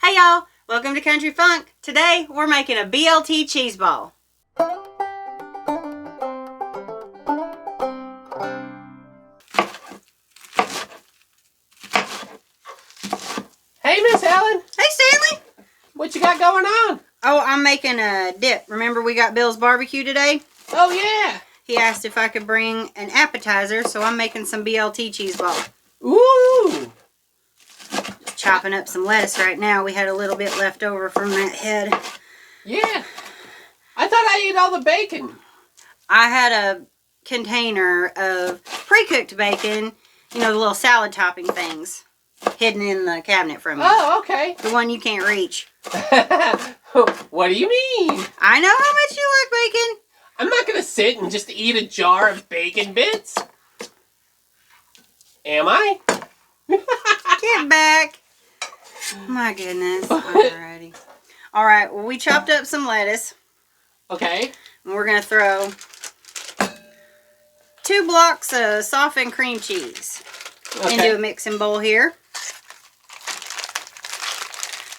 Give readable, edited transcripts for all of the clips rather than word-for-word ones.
Hey y'all, welcome to Country Funk. Today we're making a BLT cheese ball. Hey Miss Helen. Hey Stanley. What you got going on? Oh, I'm making a dip. Remember we got Bill's barbecue today? Oh yeah. He asked if I could bring an appetizer, so I'm making some BLT cheese ball. Ooh. Just chopping up some lettuce right now. We had a little bit left over from that head. Yeah. I thought I ate all the bacon. I had a container of pre-cooked bacon, you know, the little salad topping things, hidden in the cabinet from me. Oh, okay. The one you can't reach. What do you mean? I know how much you like bacon. I'm not going to sit and just eat a jar of bacon bits. Am I? Get back. My goodness. Alrighty. Alright, well we chopped up some lettuce. Okay. And we're going to throw 2 blocks of softened cream cheese into a mixing bowl here.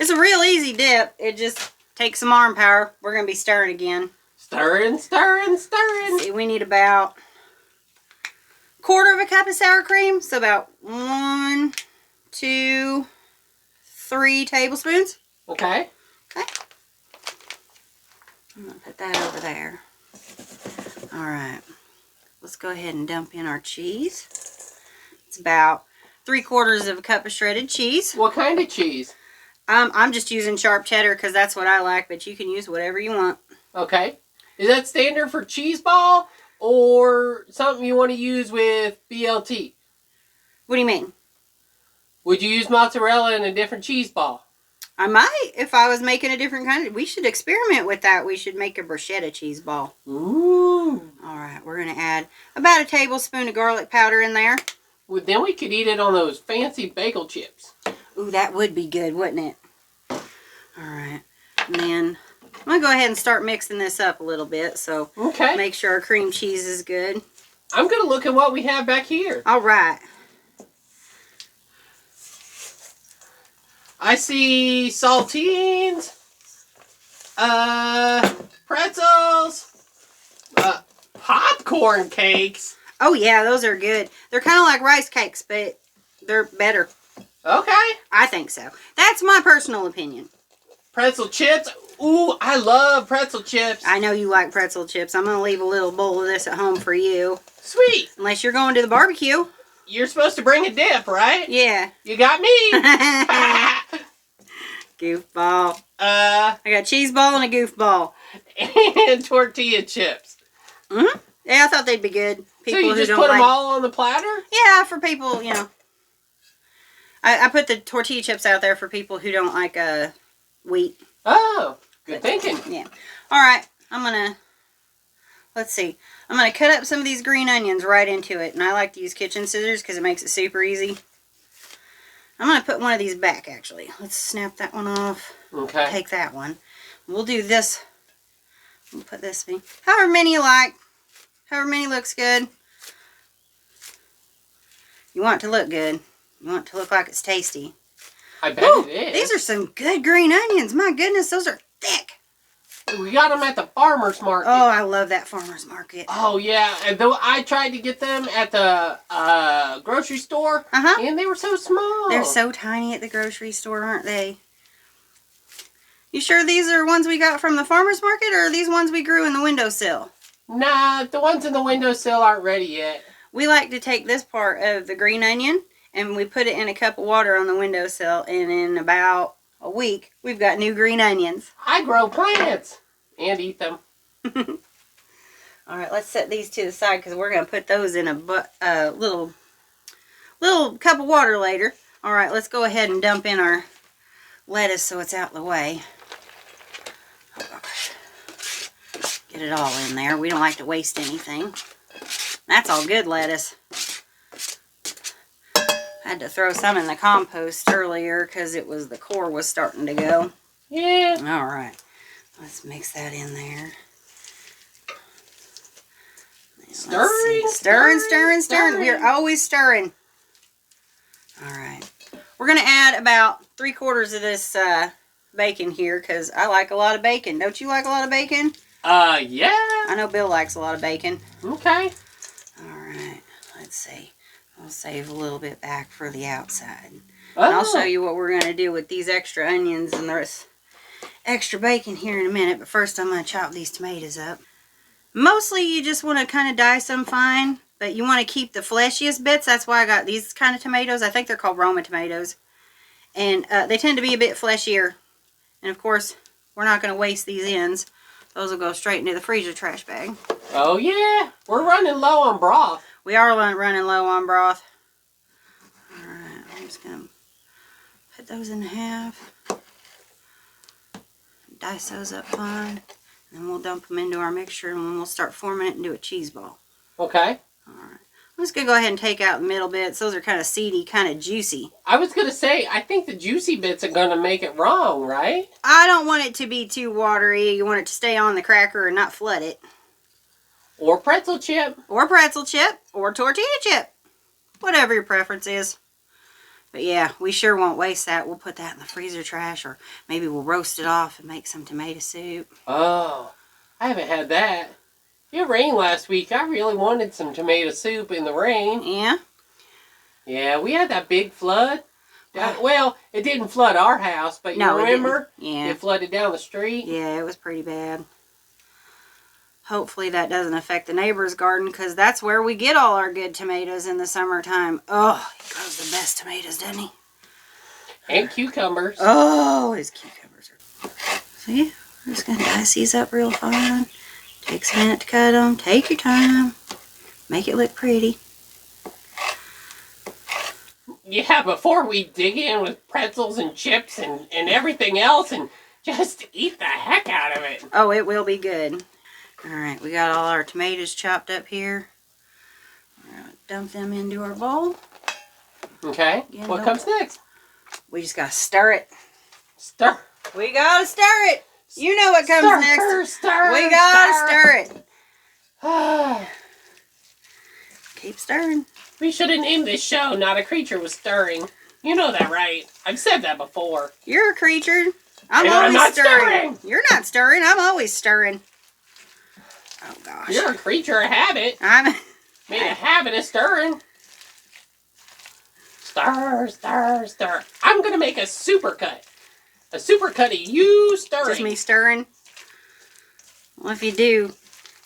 It's a real easy dip. It just takes some arm power. We're going to be stirring again. Stirring, stirring, stirring. See, we need about 1/4 cup of sour cream. So about 1, 2, 3 tablespoons. Okay. Okay. I'm going to put that over there. Alright. Let's go ahead and dump in our cheese. It's about 3/4 cup of shredded cheese. What kind of cheese? I'm just using sharp cheddar because that's what I like, but you can use whatever you want. Okay. Is that standard for Cheeseball or something you want to use with BLT? What do you mean? Would you use mozzarella in a different cheese ball? I might if I was making a different kind of... We should experiment with that. We should make a bruschetta cheese ball. Ooh. Alright, we're going to add about 1 tablespoon of garlic powder in there. Well, then we could eat it on those fancy bagel chips. Ooh, that would be good, wouldn't it? Alright, and then I'm going to go ahead and start mixing this up a little bit, so make sure our cream cheese is good. I'm going to look at what we have back here. Alright. I see saltines, pretzels, popcorn cakes. Oh yeah, those are good. They're kind of like rice cakes, but they're better. Okay. I think so. That's my personal opinion. Pretzel chips. Ooh, I love pretzel chips. I know you like pretzel chips. I'm going to leave a little bowl of this at home for you. Sweet. Unless you're going to the barbecue. You're supposed to bring a dip, right? Yeah. You got me. Goofball. I got cheese ball and a goofball. And tortilla chips. Mm-hmm. Yeah, I thought they'd be good. People so you just put them all on the platter? Yeah, for people, you know. I put the tortilla chips out there for people who don't like wheat. Oh, good thinking. Yeah. All right, I'm going to, let's see. I'm going to cut up some of these green onions right into it. And I like to use kitchen scissors because it makes it super easy. I'm going to put one of these back, actually. Let's snap that one off. Okay. Take that one. We'll do this. We'll put this in. However many you like. However many looks good. You want it to look good. You want it to look like it's tasty. I bet it is. These are some good green onions. My goodness, those are thick. We got them at the farmer's market. Oh, I love that farmer's market. Oh, yeah. And though I tried to get them at the grocery store, and they were so small. They're so tiny at the grocery store, aren't they? You sure these are ones we got from the farmer's market, or are these ones we grew in the windowsill? Nah, the ones in the windowsill aren't ready yet. We like to take this part of the green onion, and we put it in a cup of water on the windowsill, and in about a week, we've got new green onions. I grow plants and eat them. Alright, let's set these to the side because we're going to put those in a little cup of water later. Alright, let's go ahead and dump in our lettuce so it's out of the way. Oh gosh. Get it all in there. We don't like to waste anything. That's all good lettuce. I had to throw some in the compost earlier because the core was starting to go. Yeah. Alright. Let's mix that in there. Stirring, stirring. We're always stirring. Alright. We're going to add about 3/4 of this bacon here because I like a lot of bacon. Don't you like a lot of bacon? Yeah. I know Bill likes a lot of bacon. Okay. Alright, let's see. I'll save a little bit back for the outside. Oh. And I'll show you what we're going to do with these extra onions and the extra bacon here in a minute. But first I'm going to chop these tomatoes up. Mostly you just want to kind of dice them fine. But you want to keep the fleshiest bits. That's why I got these kind of tomatoes. I think they're called Roma tomatoes. And they tend to be a bit fleshier. And of course, we're not going to waste these ends. Those will go straight into the freezer trash bag. Oh yeah, we're running low on broth. We are running low on broth. Alright, I'm just going to put those in half. Dice those up fine. And then we'll dump them into our mixture and then we'll start forming it into a cheese ball. Okay. Alright. I'm just going to go ahead and take out the middle bits. Those are kind of seedy, kind of juicy. I was going to say, I think the juicy bits are going to make it wrong, right? I don't want it to be too watery. You want it to stay on the cracker and not flood it. Or pretzel chip. Or pretzel chip. Or tortilla chip. Whatever your preference is. But yeah, we sure won't waste that. We'll put that in the freezer trash. Or maybe we'll roast it off and make some tomato soup. Oh, I haven't had that. It rained last week. I really wanted some tomato soup in the rain. Yeah? Yeah, we had that big flood. Well, it didn't flood our house, but you remember? Yeah. It flooded down the street. Yeah, it was pretty bad. Hopefully that doesn't affect the neighbor's garden because that's where we get all our good tomatoes in the summertime. Oh, he grows the best tomatoes, doesn't he? And cucumbers. Oh, his cucumbers are... See? We're just going to dice these up real fine. Takes a minute to cut them. Take your time. Make it look pretty. Yeah, before we dig in with pretzels and chips and everything else and just eat the heck out of it. Oh, it will be good. Alright, we got all our tomatoes chopped up here. We're going to dump them into our bowl. Okay, what comes next? We just got to stir it. Stir. We got to stir it. You know what comes next. Stir, we got to stir it. Keep stirring. We should have named this show Not a Creature Was Stirring. You know that, right? I've said that before. You're a creature. I'm not always stirring. You're not stirring. I'm always stirring. Oh, gosh. You're a creature of habit. I'm Made a habit of stirring. Stir, stir, stir. I'm going to make a supercut. A supercut of you stirring. just me stirring. Well, if you do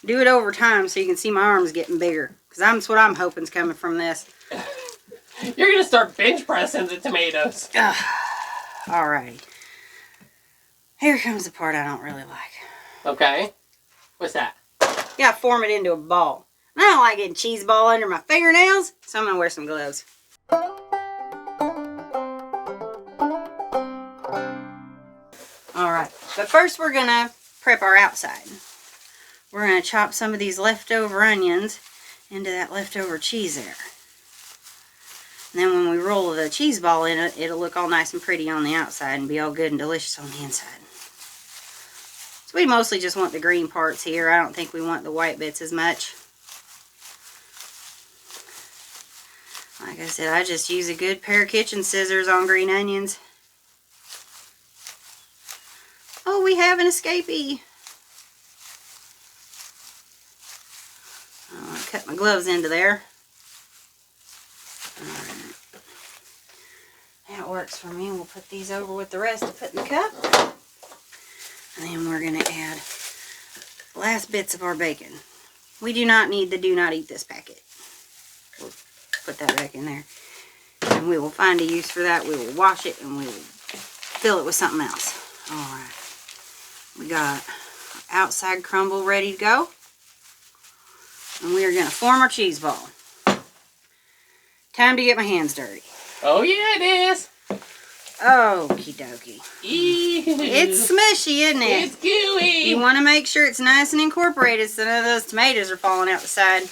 it over time so you can see my arms getting bigger. Because that's what I'm hoping is coming from this. You're going to start bench pressing the tomatoes. Alrighty. Here comes the part I don't really like. Okay. What's that? You gotta form it into a ball. I don't like getting cheese ball under my fingernails, so I'm gonna wear some gloves. Alright, but first we're gonna prep our outside. We're gonna chop some of these leftover onions into that leftover cheese there. And then when we roll the cheese ball in it, it'll look all nice and pretty on the outside and be all good and delicious on the inside. So we mostly just want the green parts here. I don't think we want the white bits as much. Like I said, I just use a good pair of kitchen scissors on green onions. Oh, we have an escapee. I'm going to cut my gloves into there. Alright. That works for me. We'll put these over with the rest to put in the cup. And then we're going to add the last bits of our bacon. We do not need the do not eat this packet. We'll put that back in there. And we will find a use for that. We will wash it and we will fill it with something else. Alright. We got our outside crumble ready to go. And we are going to form our cheese ball. Time to get my hands dirty. Oh yeah, it is. Okie dokie. Ew. It's smushy, isn't it? It's gooey. You want to make sure it's nice and incorporated so none of those tomatoes are falling out the side.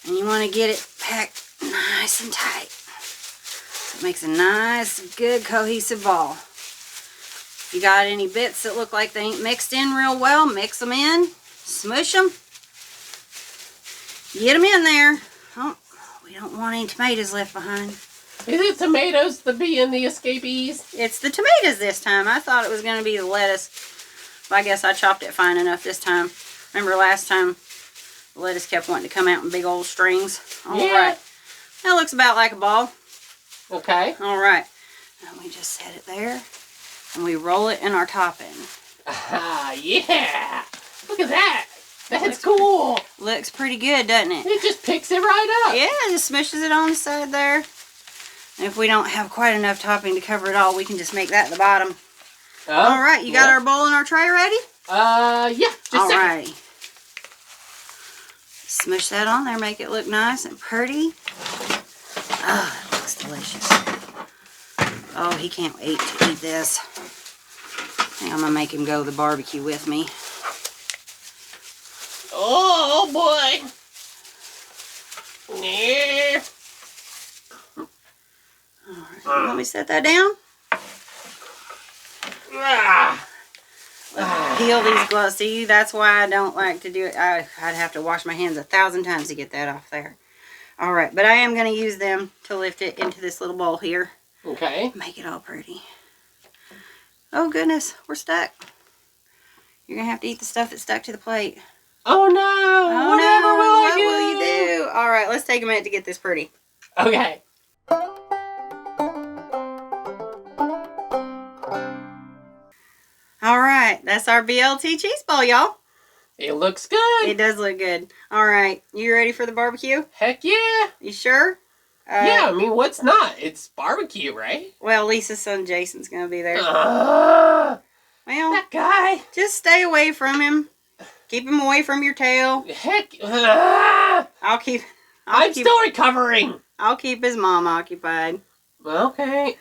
And you want to get it packed nice and tight. So it makes a nice, good, cohesive ball. If you got any bits that look like they ain't mixed in real well, mix them in, smush them. Get them in there. Oh, we don't want any tomatoes left behind. Is it tomatoes to be in the escapees? It's the tomatoes this time. I thought it was going to be the lettuce. But I guess I chopped it fine enough this time. Remember last time, the lettuce kept wanting to come out in big old strings. All right. That looks about like a ball. Okay. All right. Now we just set it there. And we roll it in our topping. Ah, yeah. Look at that. That's cool. Looks pretty good, doesn't it? It just picks it right up. Yeah, just smushes it on the side there. And if we don't have quite enough topping to cover it all, we can just make that the bottom. All right, you got our bowl and our tray ready? Yeah. All righty. Smush that on there, make it look nice and pretty. Oh, that looks delicious. Oh, he can't wait to eat this. I think I'm going to make him go to the barbecue with me. Oh, boy. Yeah. All right, let me set that down. Peel these gloves. See, that's why I don't like to do it. I'd have to wash my hands 1,000 times to get that off there. All right, but I am going to use them to lift it into this little bowl here. Okay. Make it all pretty. Oh, goodness, we're stuck. You're going to have to eat the stuff that's stuck to the plate. Oh, no. Oh, Whatever no. will I What do? will you do? All right, let's take a minute to get this pretty. Okay. All right, that's our BLT cheese ball, y'all. It looks good. It does look good. All right, you ready for the barbecue? Heck yeah. You sure? Yeah, I mean, what's not? It's barbecue, right? Well, Lisa's son Jason's going to be there. Well, that guy. Just stay away from him. Keep him away from your tail. Heck. I'm still recovering. I'll keep his mom occupied. Okay.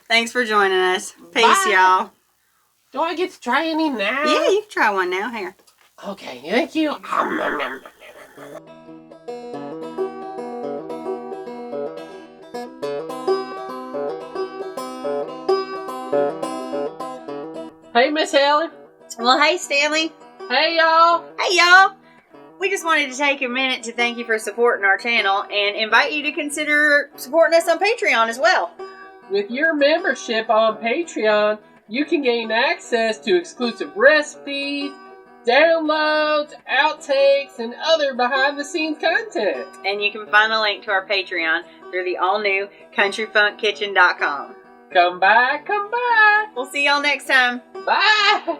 Thanks for joining us. Peace, Bye. y'all. Do I get to try any now? Yeah, you can try one now. Here. Okay, thank you. Hey, Miss Helen. Well, hey, Stanley. Hey, y'all. Hey, y'all. We just wanted to take a minute to thank you for supporting our channel and invite you to consider supporting us on Patreon as well. With your membership on Patreon, you can gain access to exclusive recipes, downloads, outtakes, and other behind-the-scenes content. And you can find the link to our Patreon through the all-new countryfunkkitchen.com. Come by, come by. We'll see y'all next time. Bye.